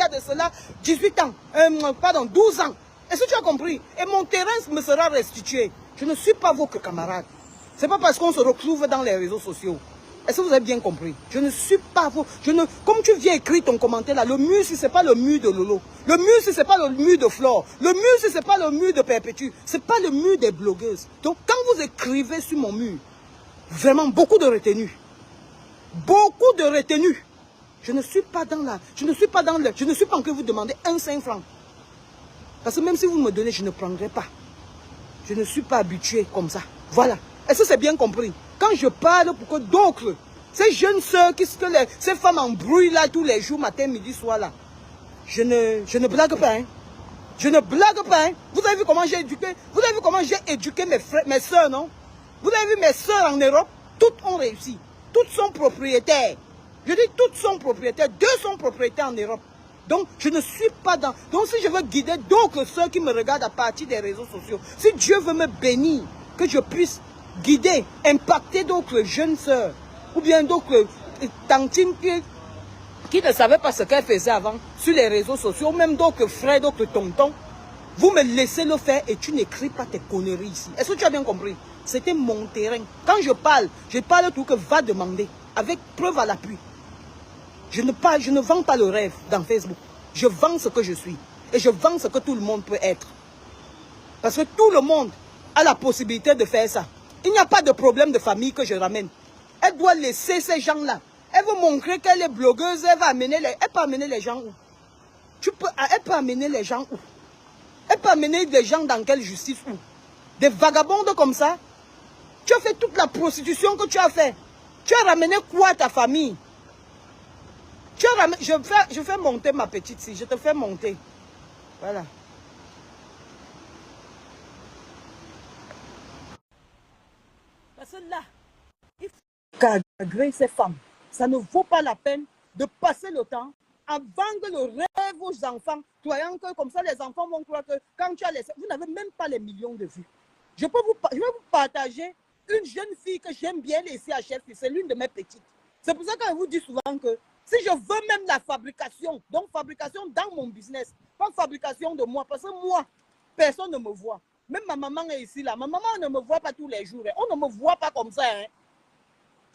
a de cela 18 ans, pardon, 12 ans. Est-ce que tu as compris? Et mon terrain me sera restitué. Je ne suis pas votre camarade. Ce n'est pas parce qu'on se retrouve dans les réseaux sociaux. Est-ce que vous avez bien compris? Je ne suis pas vous. Comme tu viens écrire ton commentaire là, le mur, si ce n'est pas le mur de Lolo, le mur, si ce n'est pas le mur de Flore, le mur, si ce n'est pas le mur de Perpétue, ce n'est pas le mur des blogueuses. Donc, quand vous écrivez sur mon mur, vraiment beaucoup de retenue. Beaucoup de retenue. Je ne suis pas dans la... Je ne suis pas en train de vous demander 5 francs. Parce que même si vous me donnez, je ne prendrai pas. Je ne suis pas habitué comme ça. Voilà. Est-ce que c'est bien compris? Quand je parle pour que d'autres, ces jeunes sœurs, ces femmes embrouillent là tous les jours, matin, midi, soir là, je ne blague pas. Hein. Je ne blague pas. Hein. Vous avez vu comment j'ai éduqué? Vous avez vu comment j'ai éduqué mes sœurs, non? Vous avez vu mes sœurs en Europe? Toutes ont réussi. Toutes sont propriétaires. Je dis toutes sont propriétaires. 2 sont propriétaires en Europe. Donc, je ne suis pas dans... Donc, si je veux guider d'autres sœurs qui me regardent à partir des réseaux sociaux, si Dieu veut me bénir, que je puisse guider, impacter d'autres jeunes sœurs, ou bien d'autres tantines qui ne savaient pas ce qu'elles faisaient avant sur les réseaux sociaux, même d'autres frères, d'autres tontons, vous me laissez le faire et tu n'écris pas tes conneries ici. Est-ce que tu as bien compris? C'était mon terrain. Quand je parle tout que va demander, avec preuve à l'appui. Je ne vends pas le rêve dans Facebook. Je vends ce que je suis. Et je vends ce que tout le monde peut être. Parce que tout le monde a la possibilité de faire ça. Il n'y a pas de problème de famille que je ramène. Elle doit laisser ces gens-là. Elle veut montrer qu'elle est blogueuse. Elle peut amener les gens où? Elle peut amener les gens où? Elle peut amener les gens dans quelle justice où? Des vagabondes comme ça? Tu as fait toute la prostitution que tu as fait. Tu as ramené quoi à ta famille? Tu as ramené... Je fais monter ma petite fille. Je te fais monter. Voilà. Parce que là, il faut cadrer ces femmes. Ça ne vaut pas la peine de passer le temps à vendre le rêve aux enfants, croyant que comme ça les enfants vont croire que quand tu as laissé, vous n'avez même pas les millions de vues. Je vais vous partager une jeune fille que j'aime bien laisser à chef, c'est l'une de mes petites. C'est pour ça que je vous dis souvent que si je veux même la fabrication, donc fabrication dans mon business, pas fabrication de moi, parce que moi, personne ne me voit. Même ma maman est ici, là. Ma maman ne me voit pas tous les jours. Hein. On ne me voit pas comme ça. Hein.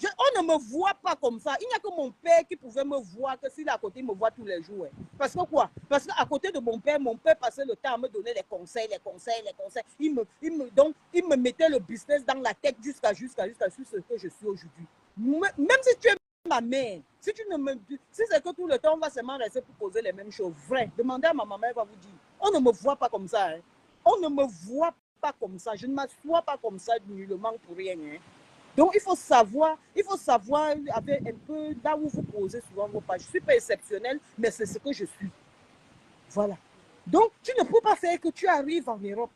On ne me voit pas comme ça. Il n'y a que mon père qui pouvait me voir, que s'il est à côté, il me voit tous les jours. Hein. Parce que quoi? Parce qu'à côté de mon père passait le temps à me donner les conseils. Donc, il me mettait le business dans la tête jusqu'à sur ce que je suis aujourd'hui. Même si tu es ma mère, si c'est que tout le temps, on va seulement rester pour poser les mêmes choses. Vrai. Demandez à ma maman, elle va vous dire. On ne me voit pas comme ça. Hein. On ne me voit pas comme ça. Je ne m'assois pas comme ça nullement pour rien. Hein. Donc, il faut savoir avec un peu là où vous posez souvent vos pages. Je ne suis pas exceptionnelle, mais c'est ce que je suis. Voilà. Donc, tu ne peux pas faire que tu arrives en Europe.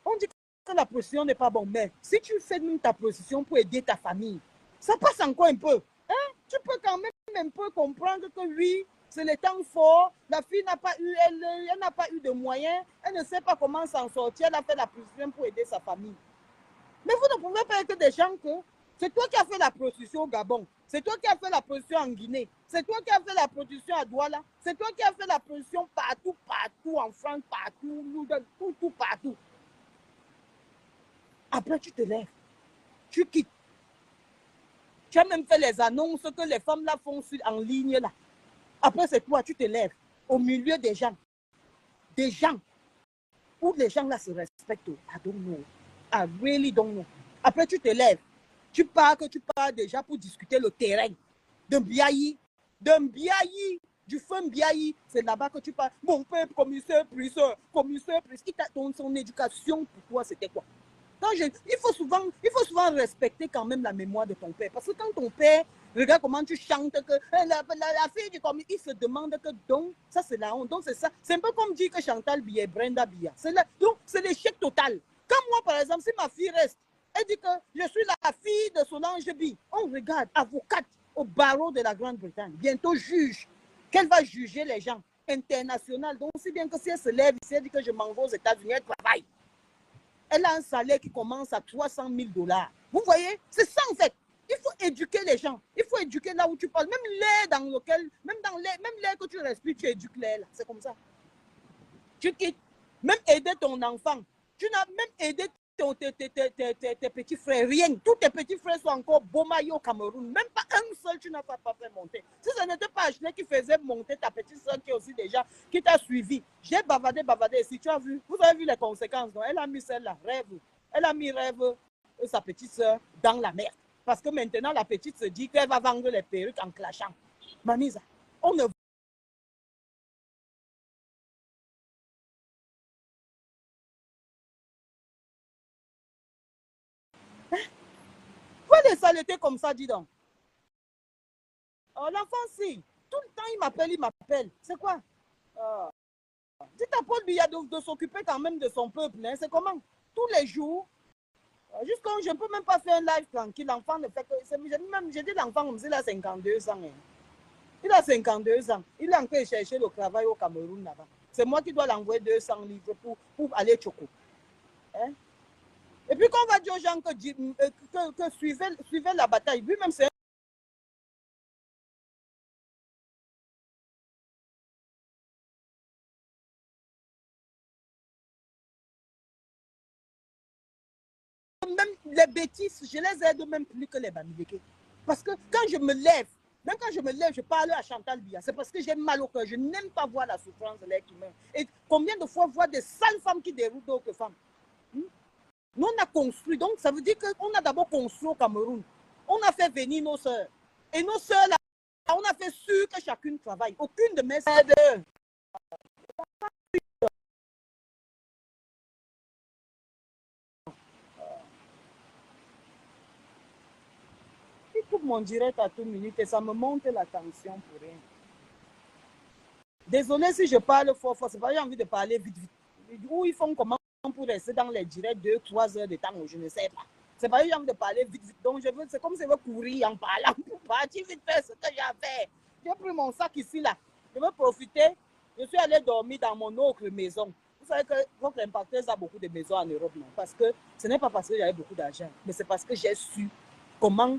On dit que la prostitution n'est pas bonne, mais si tu fais même ta prostitution pour aider ta famille, ça passe encore un peu. Hein? Tu peux quand même un peu comprendre que oui, c'est le temps fort, la fille n'a pas eu, elle n'a pas eu de moyens, elle ne sait pas comment s'en sortir, elle a fait la prostitution pour aider sa famille. Mais vous ne pouvez pas être des gens que c'est toi qui as fait la prostitution au Gabon, c'est toi qui as fait la prostitution en Guinée, c'est toi qui as fait la prostitution à Douala, c'est toi qui as fait la prostitution partout, en France, partout, partout. Après, tu te lèves, tu quittes. Tu as même fait les annonces que les femmes là font en ligne là. Après, c'est toi, tu te lèves au milieu des gens. Des gens où les gens là se respectent. I don't know. I really don't know. Après, tu te lèves. Tu pars déjà pour discuter le terrain de Mbiayi. Du feu Mbiayi. C'est là-bas que tu pars. Mon père, commissaire, priseur. Son éducation, pour toi, c'était quoi? Il faut souvent respecter quand même la mémoire de ton père. Parce que quand ton père regarde comment tu chantes, que la fille du commis, il se demande que donc, ça c'est la honte. Donc c'est ça. C'est un peu comme dire que Chantal Biya, Brenda Biya. Donc c'est l'échec total. Comme moi, par exemple, si ma fille reste, elle dit que je suis la fille de Solange Bi. On regarde, avocate au barreau de la Grande-Bretagne, bientôt juge, qu'elle va juger les gens internationaux. Donc si bien que si elle se lève ici, elle dit que je m'en vais aux États-Unis, elle travaille. Elle a un salaire qui commence à 300 000 $. Vous voyez? C'est ça en fait. Il faut éduquer les gens. Il faut éduquer là où tu parles. Même l'air dans lequel, même l'air que tu respires, tu éduques l'air là. C'est comme ça. Tu quittes. Même aider ton enfant. Tu n'as même aidé tes petits frères. Rien. Tous tes petits frères sont encore Bomayo au Cameroun. Même pas un seul, tu n'as pas fait monter. Si ce n'était pas Ashley qui faisait monter ta petite soeur qui est aussi déjà, qui t'a suivi. J'ai bavardé. Si tu as vu, vous avez vu les conséquences. Non? Elle a mis celle-là, rêve. Elle a mis rêve sa petite soeur dans la merde. Parce que maintenant, la petite se dit qu'elle va vendre les perruques en clashant. Mamisa, on ne pas des saletés comme ça, dis donc. Oh, l'enfant, si. Tout le temps, il m'appelle. C'est quoi? Dis à Paul Biya de s'occuper quand même de son peuple. Hein. C'est comment? Tous les jours. Juste quand je ne peux même pas faire un live tranquille, l'enfant ne fait que. J'ai dit l'enfant comme s'il a 52 ans. Hein. Il a 52 ans. Il est en train de chercher le travail au Cameroun là-bas. C'est moi qui dois l'envoyer 200 livres pour aller choco. Hein? Et puis quand on va dire aux gens que suivez la bataille, lui-même c'est même les bêtises, je les aide même plus que les Bamileke. Parce que quand je me lève, même quand je me lève, je parle à Chantal Biya. C'est parce que j'ai mal au cœur. Je n'aime pas voir la souffrance de l'être humain. Et combien de fois voir des sales femmes qui déroutent d'autres femmes? Nous, on a construit. Donc, ça veut dire qu'on a d'abord construit au Cameroun. On a fait venir nos sœurs. Et nos sœurs, là, on a fait sûr que chacune travaille. Aucune de mes sœurs. Ils coupent mon direct à toute minute et ça me monte la tension pour rien. Désolé si je parle fort, c'est pas j'ai envie de parler vite. Où ils font comment pour rester dans les directs 2-3 heures de temps, je ne sais pas. C'est pas j'ai envie de parler vite. Donc c'est comme si je veux courir en parlant pour partir vite faire ce que j'ai à faire. J'ai pris mon sac ici là. Je veux profiter. Je suis allé dormir dans mon autre maison. Vous savez que votre impacteuse a beaucoup de maisons en Europe, non? Parce que ce n'est pas parce que j'avais beaucoup d'argent, mais c'est parce que j'ai su comment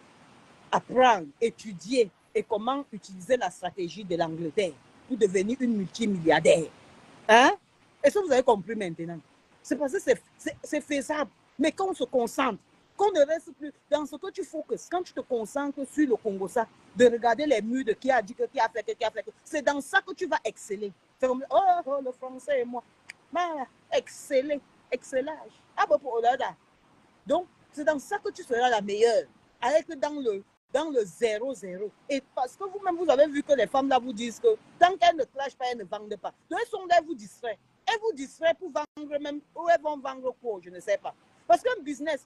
apprendre, étudier et comment utiliser la stratégie de l'Angleterre pour devenir une multimilliardaire. Hein? Est-ce que vous avez compris maintenant? C'est parce que c'est faisable. Mais quand on se concentre, qu'on ne reste plus dans ce que tu focuses, quand tu te concentres sur le Congo, ça, de regarder les murs de qui a dit que, qui a fait que, qui a fait que, c'est dans ça que tu vas exceller. C'est comme, oh, le français et moi. Bah, exceller, excellage. Ah, bah, pour là. Donc, c'est dans ça que tu seras la meilleure. Avec dans le 0-0. Et parce que vous-même, vous avez vu que les femmes là vous disent que tant qu'elles ne clashent pas, elles ne vendent pas. Donc, elles sont là, elles vous distraient. Elles vous distraient pour vendre même, ou elles vont vendre quoi, je ne sais pas. Parce qu'un business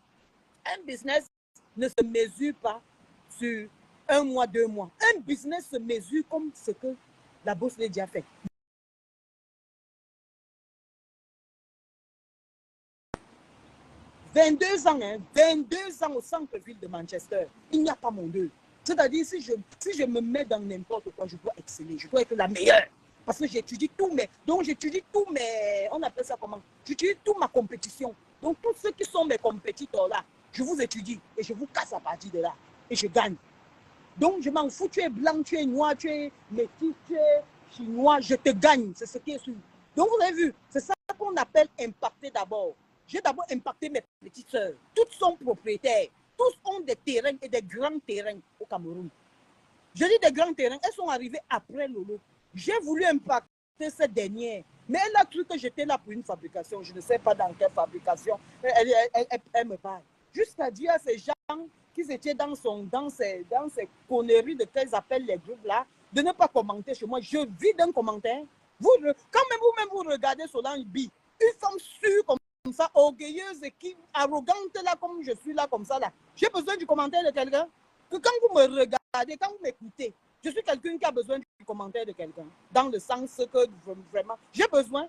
ne se mesure pas sur 1 mois, 2 mois. Un business se mesure comme ce que la bourse l'a déjà fait. 22 ans, hein, 22 ans au centre-ville de Manchester. Il n'y a pas mon deux. C'est-à-dire, si je me mets dans n'importe quoi, je dois exceller, je dois être la meilleure. Parce que j'étudie tout, donc j'étudie tout, mais on appelle ça comment? J'étudie toute ma compétition. Donc, tous ceux qui sont mes compétiteurs là, je vous étudie et je vous casse à partir de là. Et je gagne. Donc, je m'en fous, tu es blanc, tu es noir, tu es métis, tu es chinois, je te gagne. C'est ce qui est sûr. Donc, vous avez vu, c'est ça qu'on appelle impacter d'abord. J'ai d'abord impacté mes petites sœurs. Toutes sont propriétaires. Tous ont des terrains et des grands terrains au Cameroun. Je dis des grands terrains, elles sont arrivées après Lolo. J'ai voulu impacter cette dernière. Mais elle a cru que j'étais là pour une fabrication. Je ne sais pas dans quelle fabrication. Elle me parle. Jusqu'à dire à ces gens qui étaient dans ces conneries de qu'elles appellent les groupes là, de ne pas commenter chez moi. Je vis d'un commentaire. Quand même vous-même vous regardez Solange B, une femme sûre comme ça, orgueilleuse et qui arrogante là comme je suis là comme ça là. J'ai besoin du commentaire de quelqu'un. Que quand vous me regardez, quand vous m'écoutez, je suis quelqu'un qui a besoin du commentaire de quelqu'un. Dans le sens que vraiment, j'ai besoin.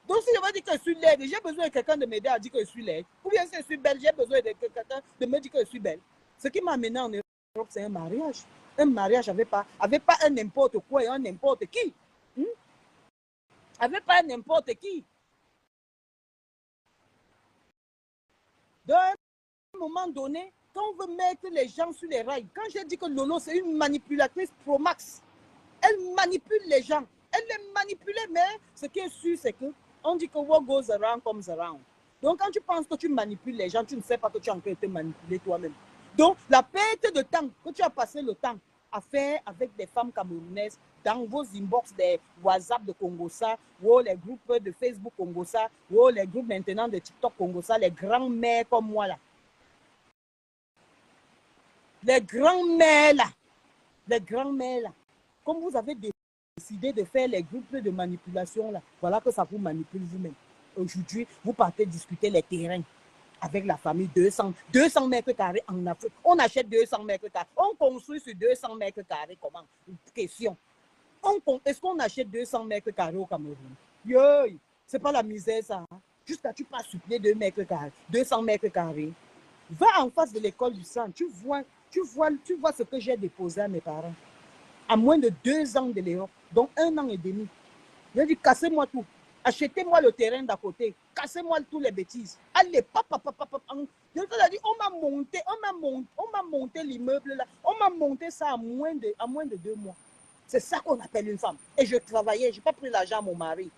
Donc si je veux dire que je suis laide, j'ai besoin de quelqu'un de m'aider à dire que je suis laide. Ou bien si je suis belle, j'ai besoin de quelqu'un de me dire que je suis belle. Ce qui m'a amené en Europe, c'est un mariage. Un mariage avait pas un n'importe quoi et un n'importe qui. Avait pas un n'importe qui. Donc, à un moment donné, quand on veut mettre les gens sur les rails, quand j'ai dit que Lolo, c'est une manipulatrice pro max, elle manipule les gens. Elle les manipule, mais ce qui est sûr, c'est que on dit que what goes around comes around. Donc, quand tu penses que tu manipules les gens, tu ne sais pas que tu es en train de te manipuler toi-même. Donc, la perte de temps que tu as passé le temps à faire avec des femmes camerounaises dans vos inbox des WhatsApp de Congossa, ou les groupes de Facebook Congossa, ou les groupes maintenant de TikTok Congossa, les grands-mères comme moi là. Les grands-mères là, comme vous avez décidé de faire les groupes de manipulation là, voilà que ça vous manipule vous-même. Aujourd'hui, vous partez discuter les terrains avec la famille, 200 mètres carrés en Afrique. On achète 200 mètres carrés. On construit sur 200 mètres carrés. Comment? Question. Est-ce qu'on achète 200 mètres carrés au Cameroun? Yo, c'est pas la misère ça. Hein? Jusqu'à tu passes sur 2 mètres carrés, 200 mètres carrés. Va en face de l'école du centre. Tu vois ce que j'ai déposé à mes parents. À moins de 2 ans de l'Europe, donc 1 an et demi. J'ai dit, cassez-moi tout. Achetez-moi le terrain d'à côté. Cassez-moi tous les bêtises. Allez, papa. Je te l'ai dit, on m'a monté l'immeuble là. On m'a monté ça à moins de 2 mois. C'est ça qu'on appelle une femme. Et je travaillais, je n'ai pas pris l'argent à mon mari.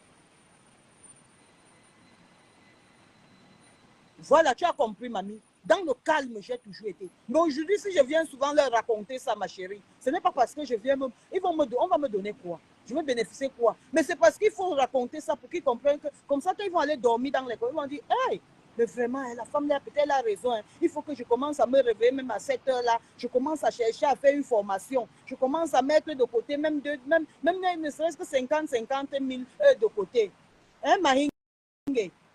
Voilà, tu as compris, mamie. Dans le calme, j'ai toujours été. Mais aujourd'hui, si je viens souvent leur raconter ça, ma chérie, ce n'est pas parce que je viens, on va me donner quoi? Je vais bénéficier quoi? Mais c'est parce qu'il faut raconter ça pour qu'ils comprennent que, comme ça, quand ils vont aller dormir dans l'école, ils vont dire, hey, mais vraiment, la femme là, peut-être elle a raison. Hein. Il faut que je commence à me réveiller même à 7 heures là. Je commence à chercher à faire une formation. Je commence à mettre de côté même ne serait-ce que 50 000 de côté. Hein, Mahingue?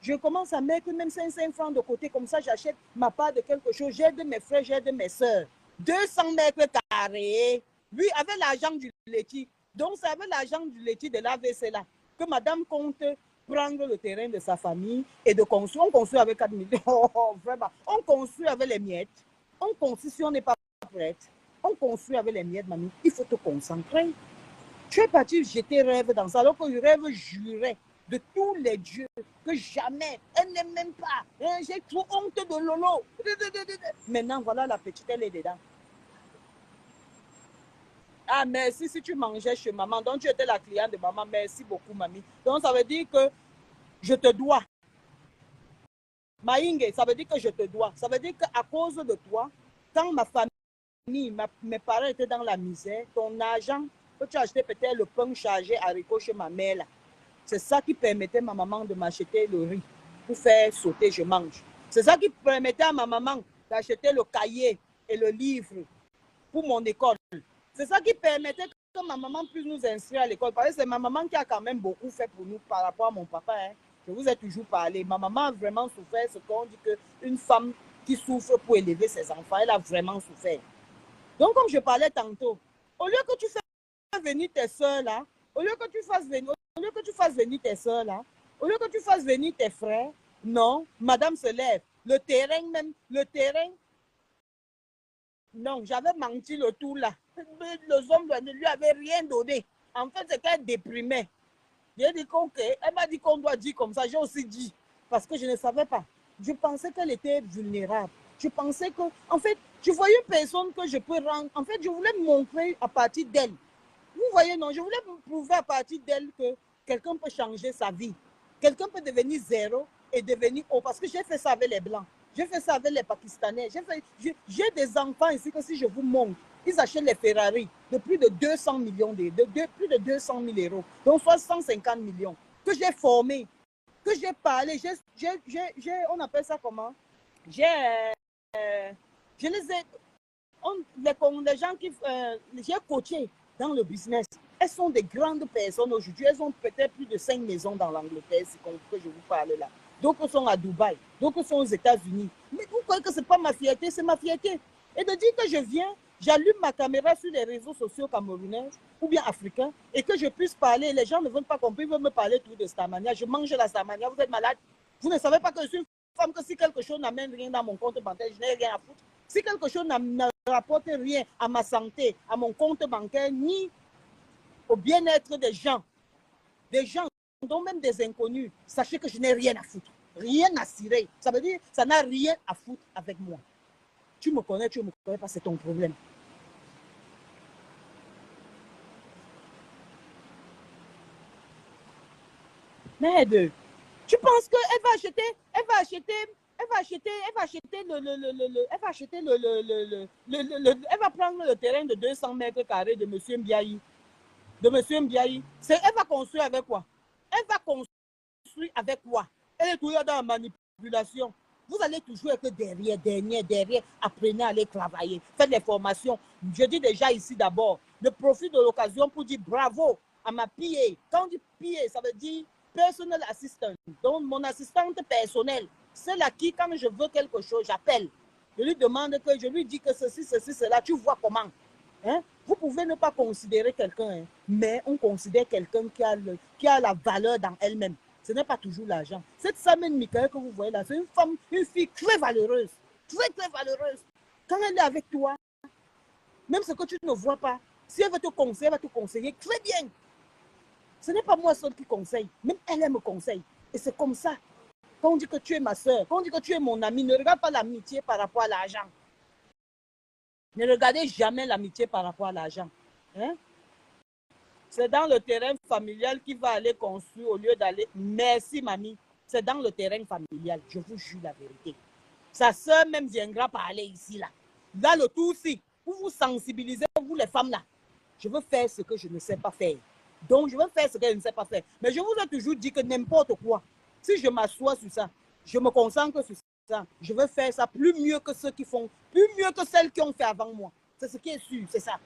Je commence à mettre même 5 francs de côté, comme ça j'achète ma part de quelque chose, j'aide mes frères, j'aide mes soeurs. 200 mètres carrés, lui avec l'argent du laitier. Donc c'est avec l'argent du laitier de l'AVC là que madame compte prendre le terrain de sa famille et de construire. On construit avec 4 millions, vraiment. On construit avec les miettes. On construit si on n'est pas prête. On construit avec les miettes, mamie. Il faut te concentrer. Tu es parti jeter rêve dans ça, alors que le rêve jurait de tous les dieux que jamais, elle n'aime même pas. J'ai trop honte de Lolo. Maintenant, voilà la petite, elle est dedans. Ah, merci si tu mangeais chez maman. Donc, tu étais la cliente de maman. Merci beaucoup, mamie. Donc, ça veut dire que je te dois. Maïngue, ça veut dire que je te dois. Ça veut dire qu'à cause de toi, quand ma famille, mes parents étaient dans la misère, ton argent, que tu as acheté peut-être le pain chargé haricot chez ma mère là. C'est ça qui permettait à ma maman de m'acheter le riz pour faire sauter, je mange. C'est ça qui permettait à ma maman d'acheter le cahier et le livre pour mon école. C'est ça qui permettait que ma maman puisse nous inscrire à l'école. Parce que c'est ma maman qui a quand même beaucoup fait pour nous par rapport à mon papa. Hein. Je vous ai toujours parlé. Ma maman a vraiment souffert ce qu'on dit qu'une femme qui souffre pour élever ses enfants, elle a vraiment souffert. Donc, comme je parlais tantôt, au lieu que tu fasses venir tes soeurs là, au lieu que tu fasses venir tes soeurs là, au lieu que tu fasses venir tes frères, non, madame se lève. Le terrain même, non, j'avais menti le tout là. Les hommes ne lui avaient rien donné. En fait, c'est qu'elle déprimait. J'ai dit qu'ok, elle m'a dit qu'on doit dire comme ça. J'ai aussi dit, parce que je ne savais pas. Je pensais qu'elle était vulnérable. Je pensais que, en fait, je voyais une personne que je peux rendre. En fait, je voulais me montrer à partir d'elle. Vous voyez, non, je voulais me prouver à partir d'elle que quelqu'un peut changer sa vie. Quelqu'un peut devenir zéro et devenir haut. Parce que j'ai fait ça avec les Blancs. J'ai fait ça avec les Pakistanais. J'ai des enfants ici que si je vous montre, ils achètent les Ferrari de plus de 200 millions, plus de 200 000 euros. Donc, soit 150 millions. Que j'ai formé, que j'ai parlé. On appelle ça comment? Je les ai... les gens qui... j'ai coaché dans le business. Elles sont des grandes personnes aujourd'hui. Elles ont peut-être plus de 5 maisons dans l'Angleterre, que je vous parle là. D'autres sont à Dubaï, d'autres sont aux États-Unis. Mais vous croyez que ce n'est pas ma fierté, c'est ma fierté. Et de dire que je viens, j'allume ma caméra sur les réseaux sociaux camerounais ou bien africains et que je puisse parler. Les gens ne veulent pas comprendre, ils veulent me parler tout de Starmania. Je mange la Starmania, vous êtes malade. Vous ne savez pas que je suis une femme, que si quelque chose n'amène rien dans mon compte bancaire, je n'ai rien à foutre. Si quelque chose ne rapporte rien à ma santé, à mon compte bancaire, ni au bien-être des gens, dont même des inconnus, sachez que je n'ai rien à foutre. Rien à cirer. Ça veut dire que ça n'a rien à foutre avec moi. Tu me connais pas, c'est ton problème. Merde, tu penses qu'elle va acheter, elle va acheter, elle va acheter, elle va acheter elle va acheter elle va prendre le terrain de 200 mètres carrés de Monsieur Mbiayi, elle va construire avec quoi? Elle va construire avec quoi? Elle est toujours dans la manipulation. Vous allez toujours être derrière, apprenez à aller travailler, faites des formations. Je dis déjà ici d'abord, je profite de l'occasion pour dire bravo à ma PA. Quand on dit PA, ça veut dire personal assistant. Donc, mon assistante personnelle, celle à qui, quand je veux quelque chose, j'appelle. Je lui demande que, je lui dis que ceci, cela, tu vois comment. Hein? Vous pouvez ne pas considérer quelqu'un, hein, mais on considère quelqu'un qui a la valeur dans elle-même. Ce n'est pas toujours l'argent. Cette Samen Michael que vous voyez là, c'est une femme, une fille très valeureuse. Très valeureuse. Quand elle est avec toi, même ce que tu ne vois pas, si elle veut te conseiller, elle va te conseiller très bien. Ce n'est pas moi seul qui conseille, même elle me conseille. Et c'est comme ça. Quand on dit que tu es ma soeur, quand on dit que tu es mon ami, ne regarde pas l'amitié par rapport à l'argent. Ne regardez jamais l'amitié par rapport à l'argent. Hein? C'est dans le terrain familial qu'il va aller construire au lieu d'aller. Merci, mamie. C'est dans le terrain familial. Je vous jure la vérité. Sa soeur même viendra parler ici, là. Là, le tout aussi. Pour vous sensibiliser, vous les femmes, là. Je veux faire ce que je ne sais pas faire. Donc, je veux faire ce que je ne sais pas faire. Mais je vous ai toujours dit que n'importe quoi, si je m'assois sur ça, je me concentre sur ça, je veux faire ça plus mieux que ceux qui font, plus mieux que celles qui ont fait avant moi. C'est ce qui est sûr, c'est ça.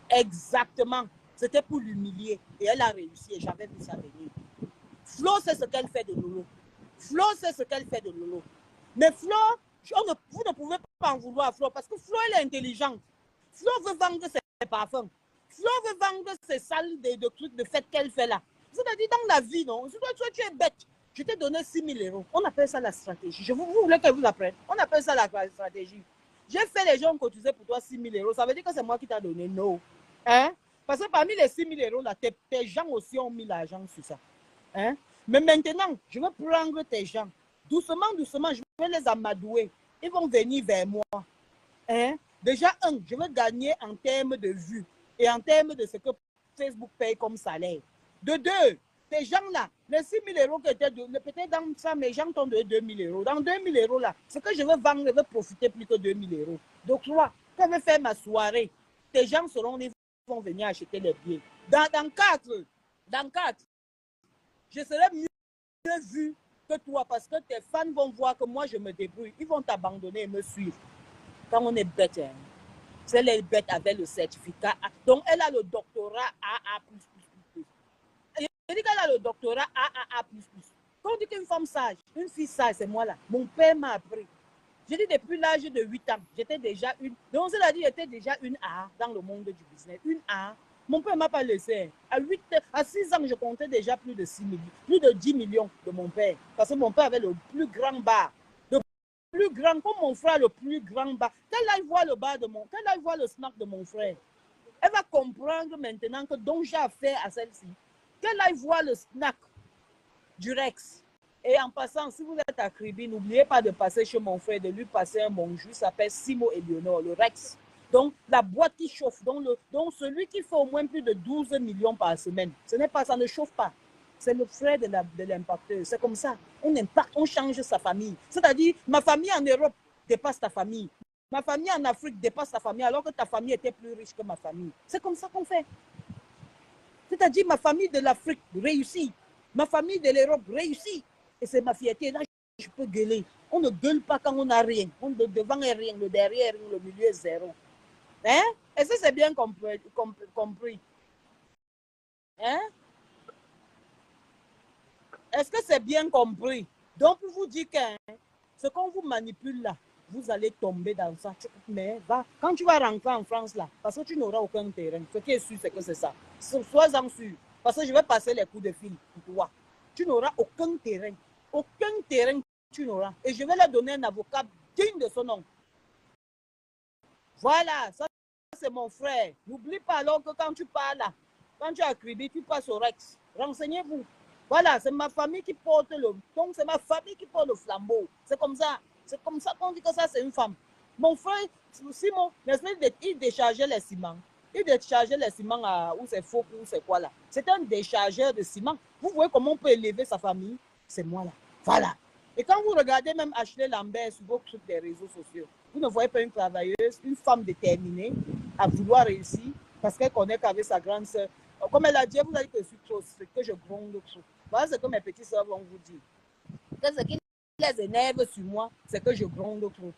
Exactement. C'était pour l'humilier. Et elle a réussi et j'avais vu ça venir. Flo, c'est ce qu'elle fait de Lolo. Flo, c'est ce qu'elle fait de Lolo. Mais Flo, vous ne pouvez pas en vouloir à Flo parce que Flo, elle est intelligente. Flo veut vendre ses parfums. Flo veut vendre ses salles de trucs de fête qu'elle fait là. C'est-à-dire dans la vie, non? Toi, tu es bête. Je t'ai donné 6 000 euros. On appelle ça la stratégie. Vous voulez qu'elle vous apprenne? On appelle ça la stratégie. J'ai fait les gens cotiser pour toi 6 000 euros. Ça veut dire que c'est moi qui t'ai donné? Non. Hein? Parce que parmi les 6 000 euros, là, tes gens aussi ont mis l'argent sur ça. Hein? Mais maintenant, je vais prendre tes gens. Doucement, doucement, je vais les amadouer. Ils vont venir vers moi. Hein? Déjà, je vais gagner en termes de vues et en termes de ce que Facebook paye comme salaire. De deux, ces gens-là, les 6 000 euros que peut-être dans ça, mes gens t'ont donné 2 000 euros. Dans 2 000 euros, là, ce que je vais vendre, je vais profiter plus que 2 000 euros. Donc, toi, quand je vais faire ma soirée, tes gens vont venir acheter les billets. Dans 4, je serai mieux vu que toi parce que tes fans vont voir que moi, je me débrouille. Ils vont t'abandonner et me suivre. Quand on est bête, hein, c'est les bêtes avec le certificat. Donc, elle a le doctorat AA++++. Je dis qu'elle a le doctorat AAA++. Quand on dit qu'une femme sage, une fille sage, c'est moi là. Mon père m'a appris. Je dis depuis l'âge de 8 ans, j'étais déjà une. Donc, c'est-à-dire j'étais déjà une A dans le monde du business. Une A. Mon père ne m'a pas laissé. À 6 ans, je comptais déjà plus de 6 millions, plus de 10 millions de mon père. Parce que mon père avait le plus grand bar. Le plus grand, comme mon frère, le plus grand bar. Qu'elle aille voir le bar de qu'elle aille voir le snack de mon frère. Elle va comprendre maintenant que donc j'ai affaire à celle-ci. Qu'elle aille voir le snack du Rex. Et en passant, si vous êtes à Kribi, n'oubliez pas de passer chez mon frère, de lui passer un bonjour. Il s'appelle Simo Eleonore, le Rex. Donc, la boîte qui chauffe, donc celui qui fait au moins plus de 12 millions par semaine, ce n'est pas, ça ne chauffe pas. C'est le frère de l'impacteur. C'est comme ça. On impacte, on change sa famille. C'est-à-dire, ma famille en Europe dépasse ta famille. Ma famille en Afrique dépasse ta famille, alors que ta famille était plus riche que ma famille. C'est comme ça qu'on fait. C'est-à-dire, ma famille de l'Afrique réussit. Ma famille de l'Europe réussit. Et c'est ma fierté. Là, je peux gueuler. On ne gueule pas quand on n'a rien. On de devant est rien, le derrière est rien, le milieu est zéro. Hein? Est-ce que c'est bien compris? Hein? Est-ce que c'est bien compris? Donc, pour vous dire que ce qu'on vous manipule là, vous allez tomber dans ça. Mais va, quand tu vas rentrer en France là, parce que tu n'auras aucun terrain, ce qui est sûr, c'est que c'est ça. Sois-en sûr. Parce que je vais passer les coups de fil pour toi. Tu n'auras aucun terrain. Aucun terrain tu n'auras. Et je vais leur donner un avocat digne de son nom. Voilà, ça c'est mon frère. N'oublie pas alors que quand tu parles là, quand tu as crédit, tu passes au Rex. Renseignez-vous. Voilà, c'est ma famille qui porte le... Donc, c'est ma famille qui porte le flambeau. C'est comme ça. C'est comme ça qu'on dit que ça, c'est une femme. Mon frère, Simon, il déchargeait les ciments. Il déchargeait les ciments à... Où c'est faux, où c'est quoi là. C'est un déchargeur de ciment. Vous voyez comment on peut élever sa famille? C'est moi là. Voilà. Et quand vous regardez même Ashley Lambert sur vos trucs des réseaux sociaux, vous ne voyez pas une travailleuse, une femme déterminée à vouloir réussir parce qu'elle connaît qu'avec sa grande sœur. Comme elle a dit, vous avez dit que je suis trop, que je gronde trop. Voilà ce que mes petites sœurs vont vous dire. Ce qui les énerve sur moi, c'est que je gronde trop.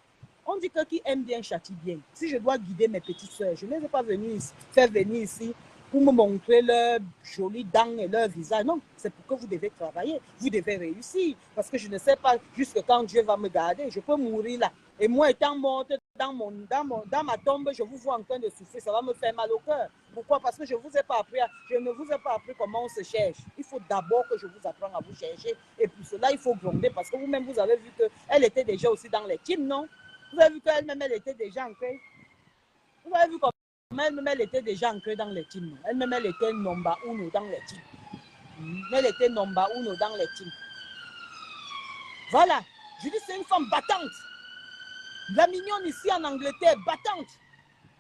On dit que qui aime bien châtie bien. Si je dois guider mes petites sœurs, je ne les ai pas faire venir ici pour me montrer leurs jolies dents et leur visage. Non, c'est pour que vous devez travailler, vous devez réussir. Parce que je ne sais pas jusque quand Dieu va me garder. Je peux mourir là. Et moi, étant morte dans ma tombe, je vous vois en train de souffrir. Ça va me faire mal au cœur. Pourquoi? Parce que je ne vous ai pas appris, je ne vous ai pas appris comment on se cherche. Il faut d'abord que je vous apprenne à vous chercher. Et pour cela, il faut gronder. Parce que vous-même, vous avez vu qu'elle était déjà aussi dans les teams, non? Vous avez vu qu'elle-même, elle était déjà ancrée. Vous avez vu comment elle-même, elle était déjà ancrée dans les teams. Elle-même, elle était number uno dans les teams. Elle était number uno dans les teams. Voilà. Je dis, c'est une femme battante. La mignonne ici en Angleterre, battante.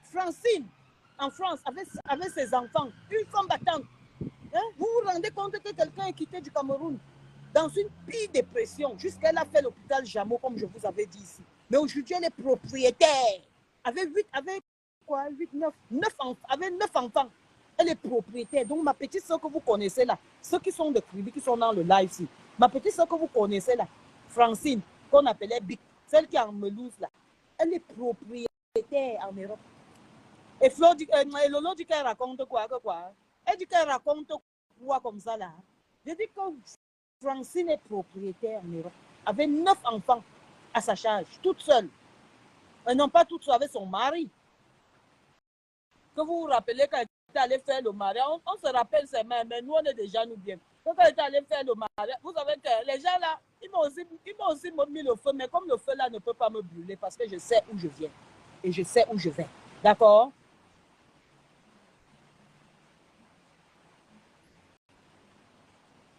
Francine, en France, avec ses enfants, une femme battante. Hein? Vous vous rendez compte que quelqu'un est quitté du Cameroun dans une pire dépression, jusqu'à elle a fait l'hôpital Jameau, comme je vous avais dit ici. Mais aujourd'hui, elle est propriétaire. Avec 9 enfants. Elle est propriétaire. Donc, ma petite soeur que vous connaissez là, ceux qui sont de Kribi, qui sont dans le live ici, ma petite soeur que vous connaissez là, Francine, qu'on appelait Bic, celle qui est en Melouse là, elle est propriétaire en Europe. Et Lolo dit qu'elle raconte quoi? Elle dit qu'elle raconte quoi comme ça là? Je dis que Francine est propriétaire en Europe, avec 9 enfants à sa charge, toute seule. Et non pas toute seule, avec son mari. Que vous vous rappelez quand elle était allée faire le mariage, on se rappelle ses mères, mais nous on est déjà nous bien. Quand elle était allée faire le mariage, vous savez que les gens là, ils m'ont aussi mis le feu, mais comme le feu là ne peut pas me brûler parce que je sais où je viens et je sais où je vais. D'accord?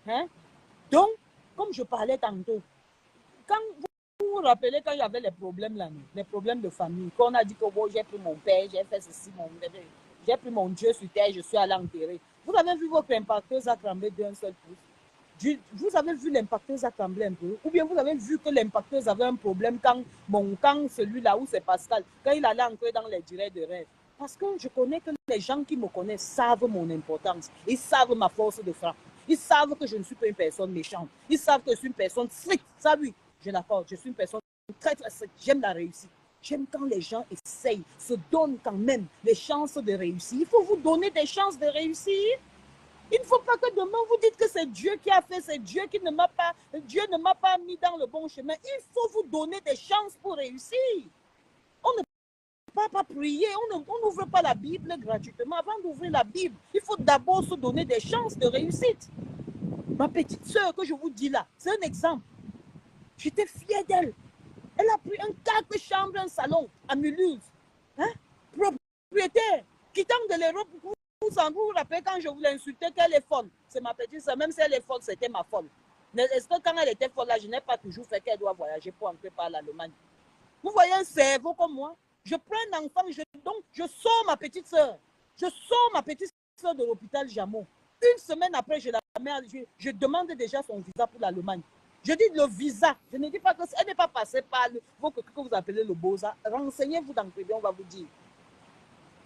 Hein? Donc, comme je parlais tantôt, quand vous vous rappelez quand il y avait les problèmes là, les problèmes de famille, qu'on a dit que bon, j'ai pris mon père, j'ai fait ceci, j'ai pris mon Dieu sur terre, je suis allé enterrer. Vous avez vu votre impacteuse a tremblé d'un seul pouce. Vous avez vu l'impacteuse a tremblé un peu? Ou bien vous avez vu que l'impacteuse avait un problème quand celui-là où c'est Pascal, quand il allait entrer dans les directs de rêve. Parce que je connais que les gens qui me connaissent savent mon importance. Ils savent ma force de frappe. Ils savent que je ne suis pas une personne méchante. Ils savent que je suis une personne stricte. Ça, oui, je l'accorde. Je suis une personne très, très stricte. J'aime la réussite. J'aime quand les gens essayent, se donnent quand même les chances de réussir. Il faut vous donner des chances de réussir. Il ne faut pas que demain vous dites que c'est Dieu qui a fait, c'est Dieu qui ne m'a pas, Dieu ne m'a pas mis dans le bon chemin. Il faut vous donner des chances pour réussir. On ne peut pas prier, on n'ouvre pas la Bible gratuitement. Avant d'ouvrir la Bible, il faut d'abord se donner des chances de réussite. Ma petite sœur que je vous dis là, c'est un exemple. J'étais fière d'elle. Elle a pris un 4 chambres, un salon à Mulhouse. Hein? Propriétaire, quittant de l'Europe. Vous vous rappelez quand je voulais insulter qu'elle est folle. C'est ma petite sœur, même si elle est folle, c'était ma folle. Est-ce que quand elle était folle là, je n'ai pas toujours fait qu'elle doit voyager pour entrer par l'Allemagne? Vous voyez un cerveau comme moi? Je prends un enfant, donc je sors ma petite sœur. Je sors ma petite sœur de l'hôpital Jameau. Une semaine après, je demande déjà son visa pour l'Allemagne. Je dis le visa. Je ne dis pas qu'elle n'est pas passée par que vous appelez le Beaux-Arts. Renseignez-vous dans le privé, on va vous dire.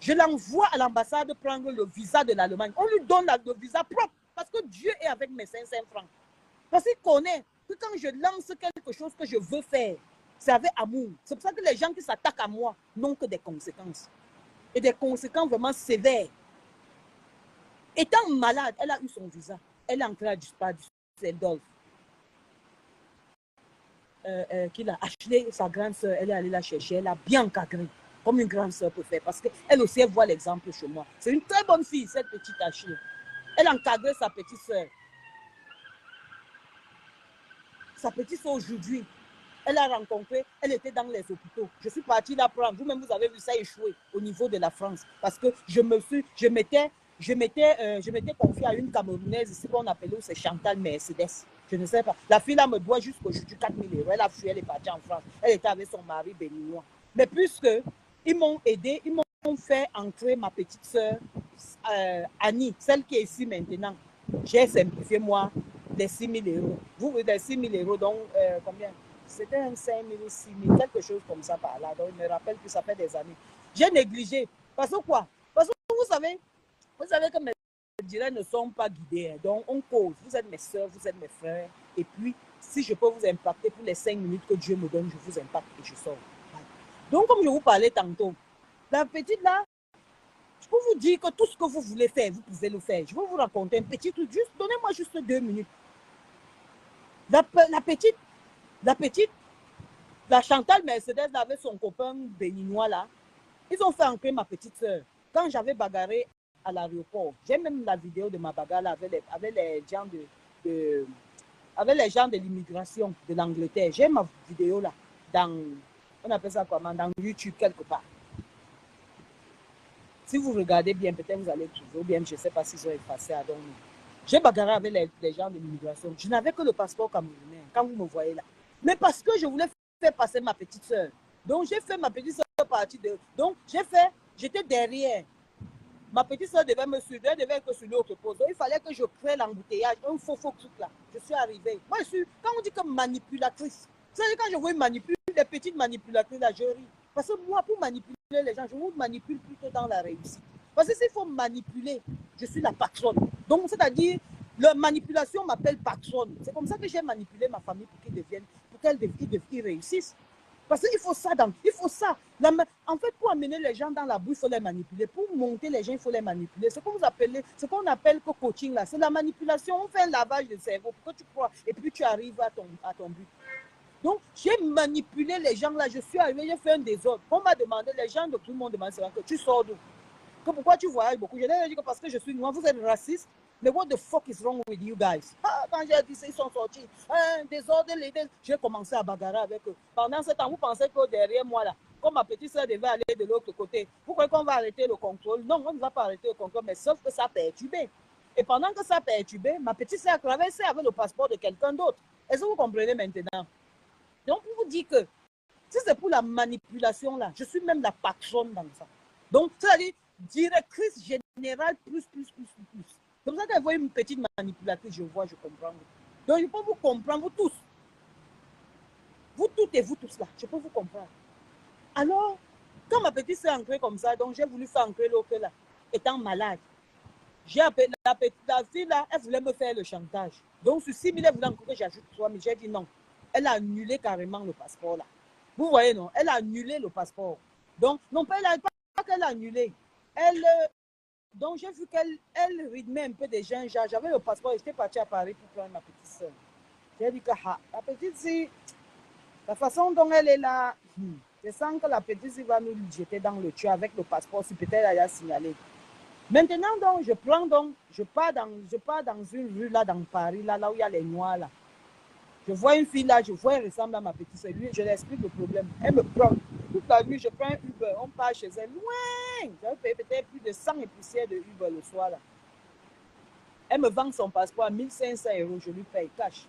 Je l'envoie à l'ambassade prendre le visa de l'Allemagne. On lui donne le visa propre parce que Dieu est avec mes 500 francs. Parce qu'il connaît que quand je lance quelque chose que je veux faire, c'est avec amour. C'est pour ça que les gens qui s'attaquent à moi n'ont que des conséquences. Et des conséquences vraiment sévères. Étant malade, elle a eu son visa. Elle est entrée à Düsseldorf. Qu'il a acheté sa grande soeur, elle est allée la chercher, elle a bien encadré, comme une grande soeur peut faire, parce qu'elle aussi, elle voit l'exemple chez moi. C'est une très bonne fille, cette petite Achille. Elle a encadré sa petite soeur. Sa petite soeur aujourd'hui, elle a rencontré, elle était dans les hôpitaux. Je suis partie la prendre. Vous-même, vous avez vu ça échouer au niveau de la France. Parce que je mettais je m'étais confiée à une Camerounaise ici qu'on appelait, c'est Chantal Mercedes. Je ne sais pas. La fille là me doit jusqu'aujourd'hui 4 000 euros. Elle a fui, elle est partie en France. Elle était avec son mari béninois. Mais puisque ils m'ont aidé, ils m'ont fait entrer ma petite soeur Annie, celle qui est ici maintenant. J'ai simplifié moi les 6 000 euros. Vous, les 6 000 euros, donc combien? C'était un 5 000 ou 6 000, quelque chose comme ça par là. Donc, je me rappelle que ça fait des années. J'ai négligé. Parce que quoi? Parce que vous savez que mes diracs ne sont pas guidés. Hein. Donc, on cause. Vous êtes mes soeurs, vous êtes mes frères. Et puis, si je peux vous impacter pour les 5 minutes que Dieu me donne, je vous impacte et je sors. Donc, comme je vous parlais tantôt, la petite là, je peux vous dire que tout ce que vous voulez faire, vous pouvez le faire. Je vais vous raconter un petit truc. Juste, donnez-moi juste 2 minutes. La petite, la Chantal Mercedes avec son copain béninois là, ils ont fait entrer ma petite soeur. Quand j'avais bagarré à l'aéroport, j'ai même la vidéo de ma bagarre là avec les gens avec les gens de l'immigration de l'Angleterre. J'ai ma vidéo là dans, on appelle ça comment, dans YouTube quelque part. Si vous regardez bien, peut-être vous allez trouver, ou bien je ne sais pas s'ils ont effacé à donner. J'ai bagarré avec les gens de l'immigration. Je n'avais que le passeport camerounais, quand vous me voyez là. Mais parce que je voulais faire passer ma petite soeur. Donc, j'ai fait ma petite soeur partie de... Donc, j'étais derrière. Ma petite soeur devait me suivre, elle devait être sur l'autre pause. Donc, il fallait que je crée l'embouteillage, un faux truc là. Je suis arrivée. Moi, quand on dit que manipulatrice, vous savez, quand je vois manipuler, les petites manipulatrices là, je ris. Parce que moi, pour manipuler les gens, je vous manipule plutôt dans la réussite. Parce que s'il faut manipuler, je suis la patronne. Donc, c'est-à-dire, la manipulation m'appelle patronne. C'est comme ça que j'ai manipulé ma famille pour qu'ils réussissent. Parce qu'il faut ça. Il faut ça. En fait, pour amener les gens dans la boue, il faut les manipuler. Pour monter les gens, il faut les manipuler. Ce qu'on appelle que coaching, là, c'est la manipulation. On fait un lavage de cerveau pour que tu crois et puis tu arrives à ton but. Donc, j'ai manipulé les gens là. Je suis arrivé, j'ai fait un désordre. On m'a demandé, les gens de tout le monde demandent, que tu sors d'où? Que pourquoi tu voyages beaucoup? Je leur ai dit que parce que je suis noir, vous êtes raciste. Mais what the fuck is wrong with you guys? Quand j'ai dit ça, ils sont sortis. Désordre, j'ai commencé à bagarrer avec eux. Pendant ce temps, vous pensez que derrière moi là, comme ma petite soeur devait aller de l'autre côté, vous croyez qu'on va arrêter le contrôle? Non, on ne va pas arrêter le contrôle, mais sauf que ça a perturbé. Et pendant que ça a perturbé, ma petite soeur a traversé avec le passeport de quelqu'un d'autre. Est-ce que vous comprenez maintenant? Donc, pour vous dire que si c'est pour la manipulation, là, je suis même la patronne dans ça. Donc, c'est-à-dire directrice générale plus. Comme ça, quand vous voyez une petite manipulatrice, je vois, je comprends. Donc, je peux vous comprendre, vous tous. Vous toutes et vous tous là, je peux vous comprendre. Alors, quand ma petite s'est entrée comme ça, donc j'ai voulu faire entrer l'autre là, étant malade. J'ai appelé la fille là, elle voulait me faire le chantage. Donc, sur 6 000, elle voulait encore que j'ajoute 3 000. J'ai dit non. Elle a annulé carrément le passeport là. Vous voyez, non? Elle a annulé le passeport. Donc, non, pas qu'elle a annulé. Donc, j'ai vu qu'elle rythmait un peu des gens. J'avais le passeport et j'étais partie à Paris pour prendre ma petite soeur. J'ai dit que la petite fille, la façon dont elle est là, je sens que la petite fille va nous jeter dans le tuyau avec le passeport si peut-être elle a signalé. Maintenant, donc, je pars dans une rue là, dans Paris, là où il y a les Noirs là. Je vois une fille là, elle ressemble à ma petite soeur. Je lui explique le problème. Elle me prend. Toute la nuit, je prends un Uber. On part chez elle. Loin. J'avais payé peut-être plus de 100 et poussières de Uber le soir là. Elle me vend son passeport à 1 500 euros. Je lui paye cash.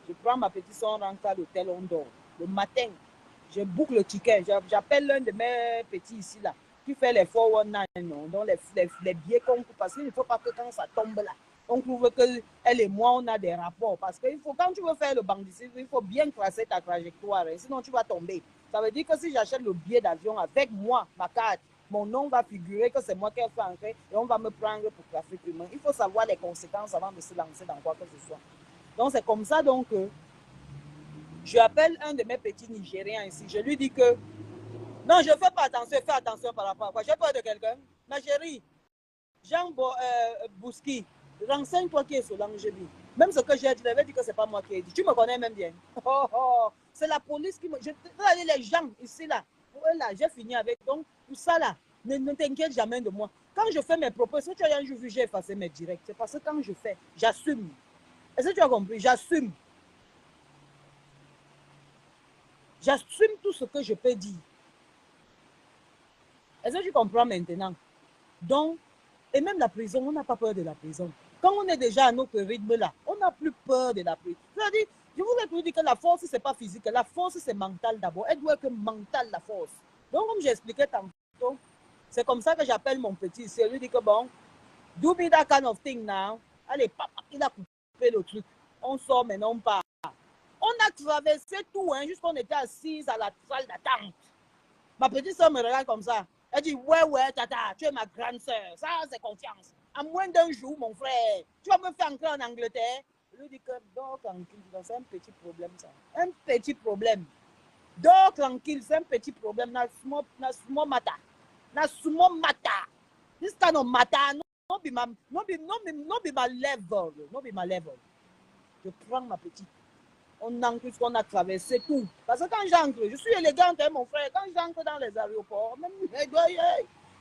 Je prends ma petite soeur, on rentre à l'hôtel, on dort. Le matin, je boucle le ticket. J'appelle l'un de mes petits ici là, qui fait les 419, non, donc les billets qu'on coupe. Parce qu'il ne faut pas que quand ça tombe là, on trouve qu'elle et moi, on a des rapports. Parce que quand tu veux faire le banditisme, il faut bien tracer ta trajectoire. Hein, sinon, tu vas tomber. Ça veut dire que si j'achète le billet d'avion avec moi, ma carte, mon nom va figurer que c'est moi qui ai fait entrer et on va me prendre pour trafic humain. Il faut savoir les conséquences avant de se lancer dans quoi que ce soit. Donc, c'est comme ça donc je appelle un de mes petits Nigériens ici. Je lui dis que non, je ne fais pas attention. Fais attention par rapport à quoi. J'ai peur de quelqu'un. Ma chérie, Jean Bouski, renseigne-toi qui est Solange Bi. Même ce que j'ai dit, je l'avais dit que ce n'est pas moi qui ai dit. Tu me connais même bien. C'est la police qui me... les gens ici, là, là j'ai fini avec. Donc, tout ça, là, ne t'inquiète jamais de moi. Quand je fais mes propos, si tu as un jour vu, j'ai effacé mes directs. C'est parce que quand je fais, j'assume. Est-ce que tu as compris? J'assume. J'assume tout ce que je peux dire. Est-ce que tu comprends maintenant? Donc, Et même la prison, on n'a pas peur de la prison. Quand on est déjà à notre rythme là, on n'a plus peur de la prison. C'est-à-dire, je voudrais vous dire que la force, ce n'est pas physique. La force, c'est mentale d'abord. Elle doit être mentale, la force. Donc, comme j'expliquais tantôt, c'est comme ça que j'appelle mon petit. C'est lui dit que bon, do me that kind of thing now. Allez, papa, il a coupé le truc. On sort maintenant, on part. On a traversé tout, hein, jusqu'on était assise à la salle d'attente. Ma petite soeur me regarde comme ça. Elle dit, ouais, tata, tu es ma grande soeur. Ça, c'est confiance. À moins d'un jour, mon frère, tu vas me faire entrer en Angleterre. Je lui dis que, dors tranquille, c'est un petit problème, ça. Un petit problème. Dors tranquille, c'est un petit problème. Nasumo mata. Nasumo mata. This kind of mata, no be my level. No be my level. Je prends ma petite. On entre ce qu'on a traversé tout. Parce que quand j'entre, je suis élégante, hein, mon frère. Quand j'entre dans les aéroports, même,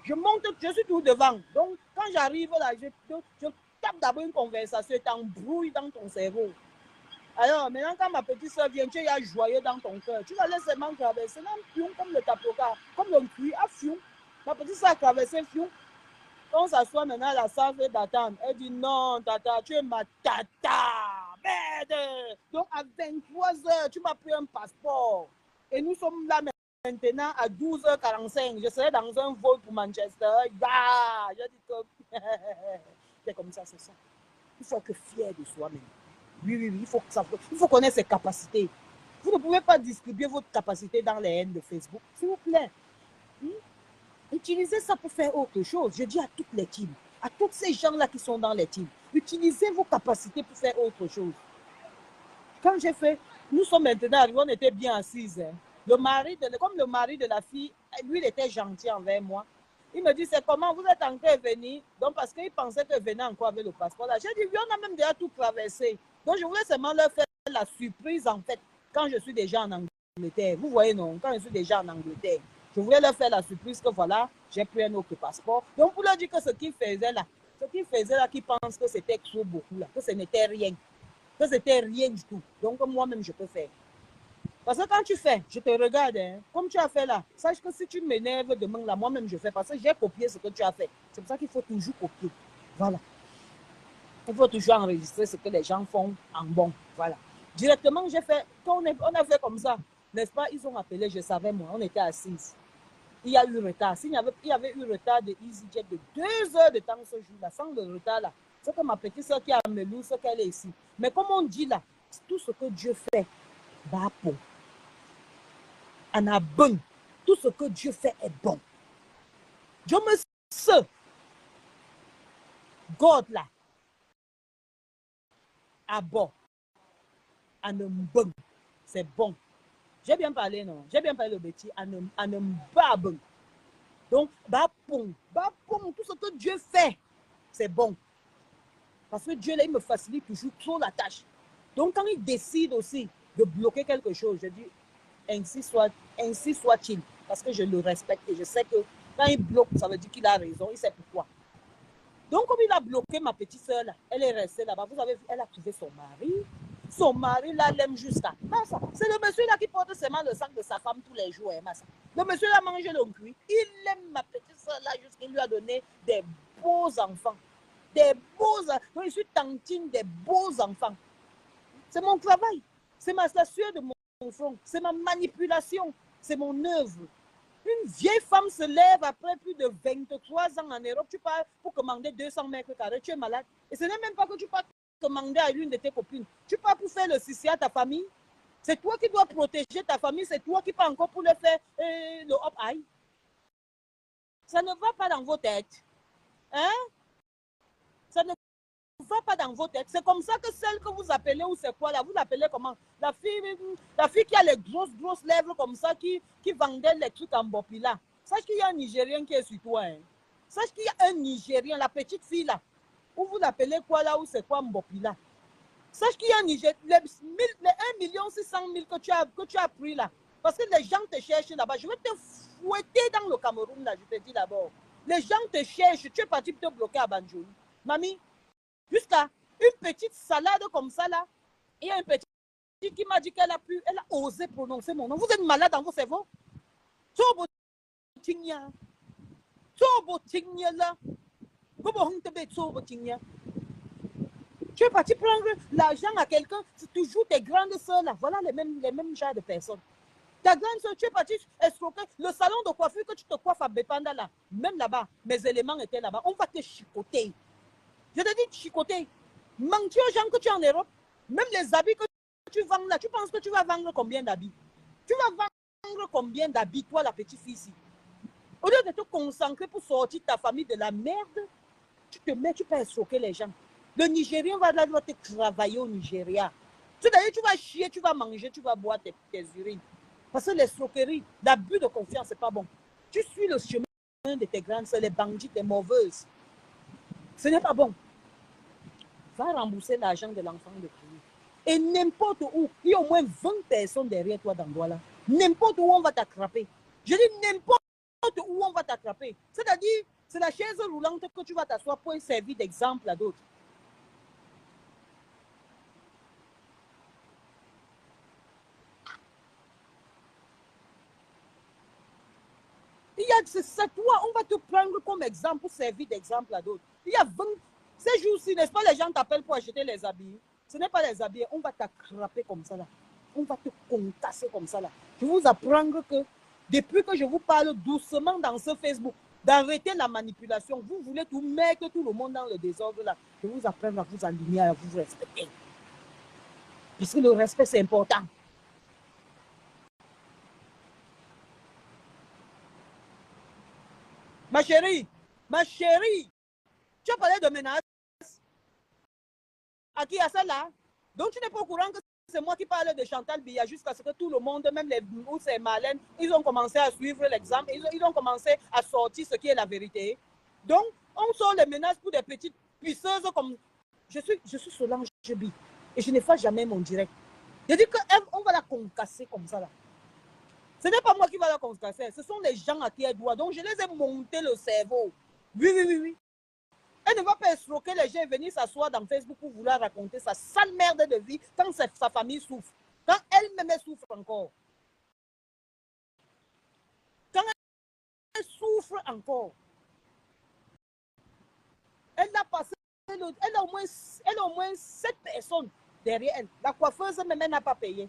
je monte, je suis tout devant. Donc, quand j'arrive là, je tape d'abord une conversation et t'embrouille dans ton cerveau. Alors, maintenant, quand ma petite soeur vient, tu es joyeux dans ton cœur. Tu vas laisser seulement traverser, même fion, comme le tapoka, comme le cuir, à fion. Ma petite soeur a traversé fion. Quand on s'assoit maintenant à la salle d'attente, elle dit non, tata, tu es ma tata. Merde. Donc à 23 h, tu m'as pris un passeport. Et nous sommes là maintenant à 12 h 45. Je serai dans un vol pour Manchester. Yeah. Je dis que c'est comme ça, c'est ça. Il faut être fier de soi-même. Oui, il faut connaître ses capacités. Vous ne pouvez pas distribuer votre capacité dans les haines de Facebook, s'il vous plaît. Utilisez ça pour faire autre chose. Je dis à toutes les teams, à tous ces gens-là qui sont dans les teams, utilisez vos capacités pour faire autre chose. Quand j'ai fait, nous sommes maintenant arrivés, on était bien assises. Hein. Comme le mari de la fille, lui, il était gentil envers moi. Il me dit, c'est comment vous êtes encore venus? Donc, parce qu'il pensait que je venais encore avec le passeport. J'ai dit, oui, on a même déjà tout traversé. Donc, je voulais seulement leur faire la surprise, en fait, quand je suis déjà en Angleterre. Vous voyez, non? Quand je suis déjà en Angleterre. Je voulais leur faire la surprise que voilà, j'ai pris un autre passeport. Donc, pour leur dire que ce qu'ils faisaient là, qu'ils pensent que c'était trop beaucoup là, que ce n'était rien. Que c'était rien du tout. Donc, moi-même, je peux faire. Parce que quand tu fais, je te regarde, hein, comme tu as fait là, sache que si tu m'énerves demain là, moi-même, je fais. Parce que j'ai copié ce que tu as fait. C'est pour ça qu'il faut toujours copier. Voilà. Il faut toujours enregistrer ce que les gens font en bon. Voilà. Directement, j'ai fait, quand on a fait comme ça, n'est-ce pas, ils ont appelé, je savais moi, on était assises. Il y a eu retard. Il y avait eu retard de EasyJet de 2 heures de temps ce jour-là, sans le retard là. C'est comme ma petite soeur qui a Melou, ce qu'elle est ici. Mais comme on dit là, tout ce que Dieu fait, bah bon. On a bon. Tout ce que Dieu fait est bon. Dieu me sait. God là. À bon. À ne bon. C'est bon. J'ai bien parlé, non? J'ai bien parlé le bêtis. À ne pas bon. Donc, bah bon, tout ce que Dieu fait, c'est bon. Parce que Dieu, là, il me facilite toujours trop la tâche. Donc, quand il décide aussi de bloquer quelque chose, je dis, ainsi soit-il. Parce que je le respecte et je sais que quand il bloque, ça veut dire qu'il a raison, il sait pourquoi. Donc, comme il a bloqué ma petite soeur, là, elle est restée là-bas. Vous avez vu, elle a trouvé son mari. Son mari, là, l'aime jusqu'à. C'est le monsieur là qui porte seulement le sac de sa femme tous les jours. Hein, le monsieur là mange le cuit. Il aime ma petite soeur là jusqu'il lui a donné des beaux enfants. Des beaux enfants. Donc, je suis tantine des beaux enfants. C'est mon travail. C'est ma sueur de mon front. C'est ma manipulation. C'est mon œuvre. Une vieille femme se lève après plus de 23 ans en Europe. Tu pars pour commander 200 mètres carrés. Tu es malade. Et ce n'est même pas que tu pars commander à l'une de tes copines. Tu pars pour faire le sissi à ta famille. C'est toi qui dois protéger ta famille. C'est toi qui pars encore pour le faire le hop-eye. Ça ne va pas dans vos têtes. Hein? Ça ne va pas dans vos têtes. C'est comme ça que celle que vous appelez, ou c'est quoi là? Vous l'appelez comment? La fille qui a les grosses lèvres comme ça, qui vendait les trucs en bopila. Sache qu'il y a un Nigérien qui est sur toi. Hein. Sache qu'il y a un Nigérien, la petite fille là. Ou vous l'appelez quoi là, ou c'est quoi Mbopila? Sache qu'il y a un Nigérien, les 1 600 000 que tu as pris là. Parce que les gens te cherchent là-bas. Je vais te fouetter dans le Cameroun là, je te dis d'abord. Les gens te cherchent. Tu es parti pour te bloquer à Banjul. Mamie, jusqu'à une petite salade comme ça là, il y a un petit qui m'a dit qu'elle a osé prononcer mon nom. Vous êtes malade dans vos cerveaux? Tobo Tigna là. Tu es parti prendre l'argent à quelqu'un, c'est toujours tes grandes soeurs là. Voilà les mêmes genres de personnes. Ta grande soeur, tu es parti escroquer le salon de coiffure que tu te coiffes à Bépanda là. Même là-bas, mes éléments étaient là-bas. On va te chicoter. Je te dis chicoter. Mentir aux gens que tu es en Europe. Même les habits que tu vends là, tu penses que tu vas vendre combien d'habits? Tu vas vendre combien d'habits, toi, la petite fille ici? Au lieu de te concentrer pour sortir ta famille de la merde, tu peux escroquer les gens. Le Nigérien va te travailler au Nigeria. C'est-à-dire, tu vas chier, tu vas manger, tu vas boire tes urines. Parce que l'escroquerie, l'abus de confiance, c'est pas bon. Tu suis le chemin de tes grandes soeurs, les bandits, les mauvaises. Ce n'est pas bon. Va rembourser l'argent de l'enfant de pays. Et n'importe où, il y a au moins 20 personnes derrière toi dans Douala. N'importe où on va t'attraper. Je dis n'importe où on va t'attraper. C'est-à-dire, c'est la chaise roulante que tu vas t'asseoir pour servir d'exemple à d'autres. C'est toi, on va te prendre comme exemple pour servir d'exemple à d'autres. Il y a 20, ces jours-ci, n'est-ce pas, les gens t'appellent pour acheter les habits. Ce n'est pas les habits, on va t'attraper comme ça là. On va te contasser comme ça là. Je vous apprends que depuis que je vous parle doucement dans ce Facebook, d'arrêter la manipulation, vous voulez tout mettre tout le monde dans le désordre là. Je vous apprends à vous aligner, à vous respecter. Parce que le respect, c'est important. Ma chérie, tu as parlé de menaces. À qui? À celle-là? Donc tu n'es pas au courant que c'est moi qui parle de Chantal Biya jusqu'à ce que tout le monde, même les ou c'est Malène, ils ont commencé à suivre l'exemple, ils ont commencé à sortir ce qui est la vérité. Donc, on sort les menaces pour des petites puisseuses comme... Je suis Solange Bi et je ne fais jamais mon direct. Je dis qu'on va la concasser comme ça là. Ce n'est pas moi qui va la concasser, ce sont les gens à qui elle doit. Donc, je les ai monté le cerveau. Oui. Elle ne va pas escroquer les gens et venir s'asseoir dans Facebook pour vouloir raconter sa sale merde de vie quand sa famille souffre. Quand elle-même souffre encore. Quand elle souffre encore. Elle a passé, elle a au moins 7 personnes derrière elle. La coiffeuse même, elle n'a pas payé.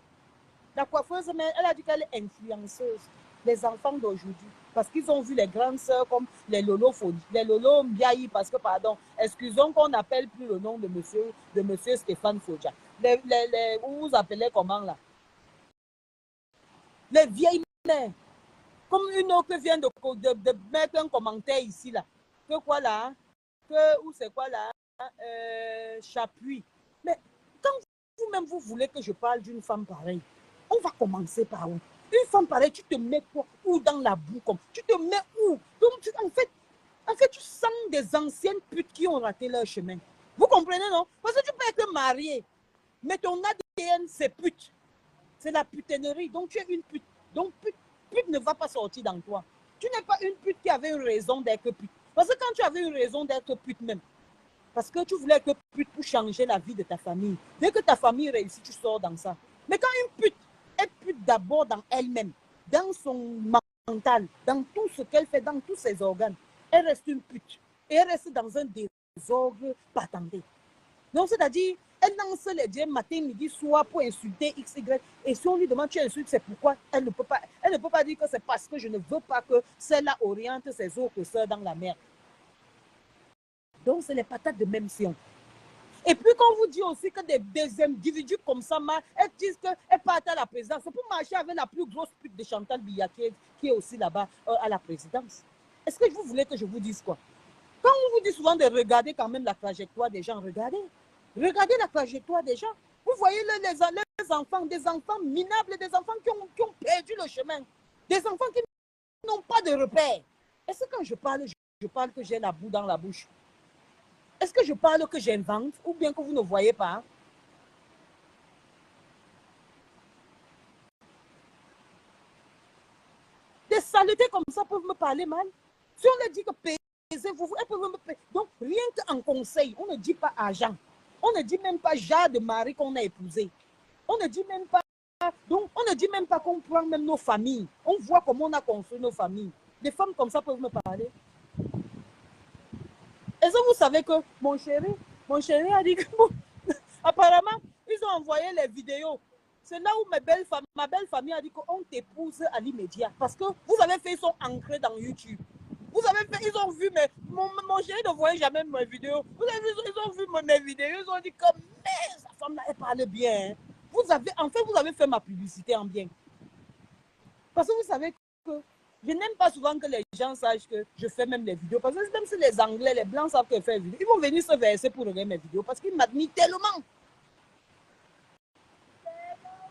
La coiffeuse même, elle a dit qu'elle est influenceuse. Les enfants d'aujourd'hui. Parce qu'ils ont vu les grandes sœurs comme les Lolo Fodi, les Lolo Mbiayi, parce que, pardon, excusons qu'on n'appelle plus le nom de monsieur Stéphane Fodja. Vous vous appelez comment là? Les vieilles mères. Comme une autre vient de mettre un commentaire ici là. Que quoi là? Ou c'est quoi là? Chapuis. Mais quand vous-même vous voulez que je parle d'une femme pareille, on va commencer par où? Une femme pareille, tu te mets quoi? Où dans la boue comme? Tu te mets où? Donc, en fait, tu sens des anciennes putes qui ont raté leur chemin. Vous comprenez, non? Parce que tu peux être marié, mais ton ADN, c'est pute. C'est la putannerie. Donc, tu es une pute. Donc, pute ne va pas sortir dans toi. Tu n'es pas une pute qui avait une raison d'être pute. Parce que quand tu avais une raison d'être pute même, parce que tu voulais être pute pour changer la vie de ta famille. Dès que ta famille réussit, tu sors dans ça. Mais quand une pute est pute d'abord dans elle-même, dans son mental, dans tout ce qu'elle fait, dans tous ses organes, elle reste une pute. Et elle reste dans un désordre patendé. Donc, c'est-à-dire, elle lance les dieux matin, midi, soir pour insulter X, Y. Et si on lui demande, tu insultes, c'est pourquoi elle ne peut pas dire que c'est parce que je ne veux pas que celle-là oriente ses autres sœurs dans la merde. Donc, c'est les patates de même sion. Et puis, quand on vous dit aussi que des individus comme ça, elles disent qu'elles partent à la présidence, c'est pour marcher avec la plus grosse pute de Chantal Biya qui est aussi là-bas à la présidence. Est-ce que vous voulez que je vous dise quoi? Quand on vous dit souvent de regarder quand même la trajectoire des gens, regardez la trajectoire des gens. Vous voyez les enfants, des enfants minables, des enfants qui ont perdu le chemin, des enfants qui n'ont pas de repères. Est-ce que quand je parle que j'ai la boue dans la bouche? Est-ce que je parle que j'invente ou bien que vous ne voyez pas? Des saletés comme ça peuvent me parler mal. Si on leur dit que pesez-vous, elles peuvent me payer. Donc, rien qu'en conseil, on ne dit pas argent. On ne dit même pas genre de mari qu'on a épousé. On ne dit même pas. Donc, on ne dit même pas qu'on prend même nos familles. On voit comment on a construit nos familles. Des femmes comme ça peuvent me parler. Est-ce que vous savez que mon chéri a dit que bon, apparemment, ils ont envoyé les vidéos. C'est là où ma belle famille a dit qu'on t'épouse à l'immédiat. Parce que vous avez fait, ils sont ancrés dans YouTube. Vous avez fait, ils ont vu, mais mon chéri ne voyait jamais mes vidéos. Vous avez vu, ils ont vu mes vidéos, ils ont dit comme, mais sa femme là, elle parle bien. En fait, vous avez fait ma publicité en bien. Parce que vous savez que je n'aime pas souvent que les gens sachent que je fais même les vidéos. Parce que même si les Anglais, les Blancs savent que je fais des vidéos, ils vont venir se verser pour regarder mes vidéos parce qu'ils m'admirent tellement.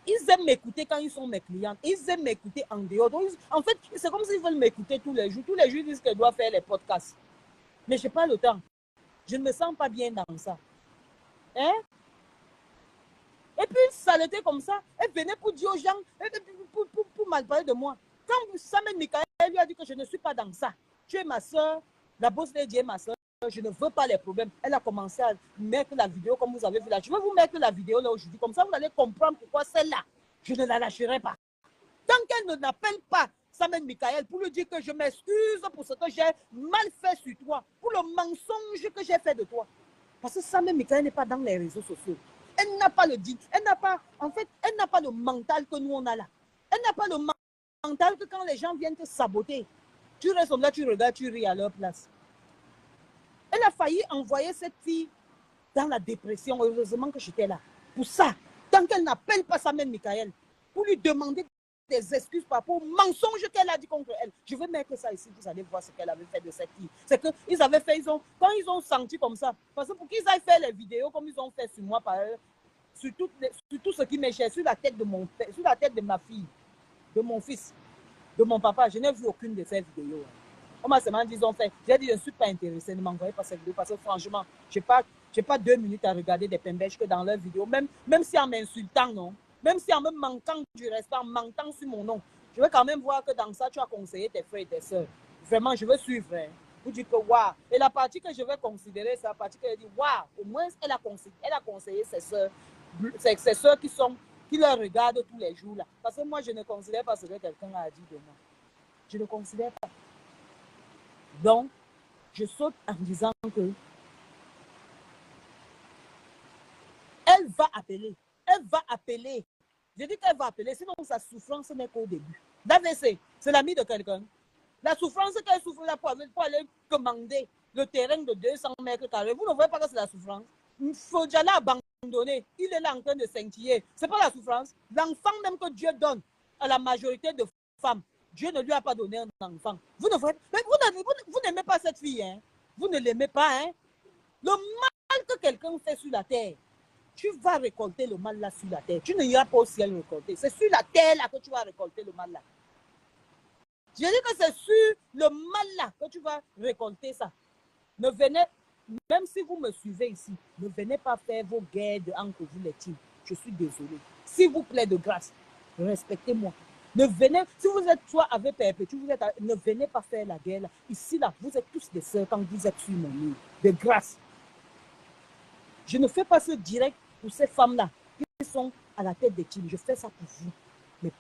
Ils aiment m'écouter quand ils sont mes clients. Ils aiment m'écouter en dehors. Donc, en fait, c'est comme s'ils veulent m'écouter tous les jours. Tous les jours, ils disent que je dois faire les podcasts. Mais je n'ai pas le temps. Je ne me sens pas bien dans ça. Hein? Et puis, une saleté comme ça, elle venait pour dire aux gens, pour mal parler de moi. Quand Samuel Michael lui a dit que je ne suis pas dans ça, tu es ma soeur, la boss lady est ma soeur, je ne veux pas les problèmes. Elle a commencé à mettre la vidéo comme vous avez vu là. Je vais vous mettre la vidéo là aujourd'hui, comme ça vous allez comprendre pourquoi celle-là, je ne la lâcherai pas. Tant qu'elle ne n'appelle pas Samuel Michael pour lui dire que je m'excuse pour ce que j'ai mal fait sur toi, pour le mensonge que j'ai fait de toi. Parce que Samuel Michael n'est pas dans les réseaux sociaux. Elle n'a pas le dit, elle n'a pas, en fait, elle n'a pas le mental que nous on a là. Elle n'a pas le mental que quand les gens viennent te saboter, tu restes là, tu regardes, tu ris à leur place. Elle a failli envoyer cette fille dans la dépression. Heureusement que j'étais là. Pour ça, tant qu'elle n'appelle pas Samuel Michael, pour lui demander des excuses par rapport au mensonge qu'elle a dit contre elle. Je vais mettre ça ici, vous allez voir ce qu'elle avait fait de cette fille. C'est qu'ils avaient fait, quand ils ont senti comme ça, parce que pour qu'ils aillent faire les vidéos comme ils ont fait sur moi, sur tout ce qui m'échappe, sur la tête de mon père, sur la tête de ma fille, de mon fils, de mon papa, je n'ai vu aucune de ces vidéos. On m'a seulement dit, ils ont fait. J'ai dit, je ne suis pas intéressée, ne m'envoyez pas cette vidéo parce que franchement, je n'ai pas 2 minutes à regarder des pembèches que dans leurs vidéos, même si en m'insultant, non. Même si en me manquant du respect, en mentant sur mon nom, je veux quand même voir que dans ça, tu as conseillé tes frères et tes soeurs. Vraiment, je veux suivre. Hein. Vous dites que waouh. Et la partie que je vais considérer, c'est la partie que je dis waouh. Au moins, elle a conseillé ses soeurs qui leur regardent tous les jours là. Parce que moi, je ne considère pas ce que quelqu'un a dit de moi. Je ne considère pas. Donc, je saute en disant que elle va appeler. Elle va appeler. Je dis qu'elle va appeler, sinon sa souffrance n'est qu'au début. L'AVC, c'est l'ami de quelqu'un. La souffrance qu'elle souffre là pour aller commander le terrain de 200 mètres carrés, vous ne voyez pas que c'est la souffrance. Il faut déjà l'abandonner. Il est là en train de scintiller. Ce n'est pas la souffrance. L'enfant même que Dieu donne à la majorité de femmes, Dieu ne lui a pas donné un enfant. Vous n'aimez pas cette fille. Hein? Vous ne l'aimez pas. Hein? Le mal que quelqu'un fait sur la terre, tu vas récolter le mal là sur la terre. Tu n'iras pas au ciel récolter. C'est sur la terre là que tu vas récolter le mal là. Je dis que c'est sur le mal là que tu vas récolter ça. Ne venez, même si vous me suivez ici, ne venez pas faire vos guerres de entre vous les teams. Je suis désolé. S'il vous plaît de grâce, respectez-moi. Ne venez, si vous êtes soit avec Perpétue, ne venez pas faire la guerre là. Ici là, vous êtes tous des sœurs quand vous êtes sur mon mur. De grâce. Je ne fais pas ce direct pour ces femmes-là qui sont à la tête des teams. Je fais ça pour vous, mes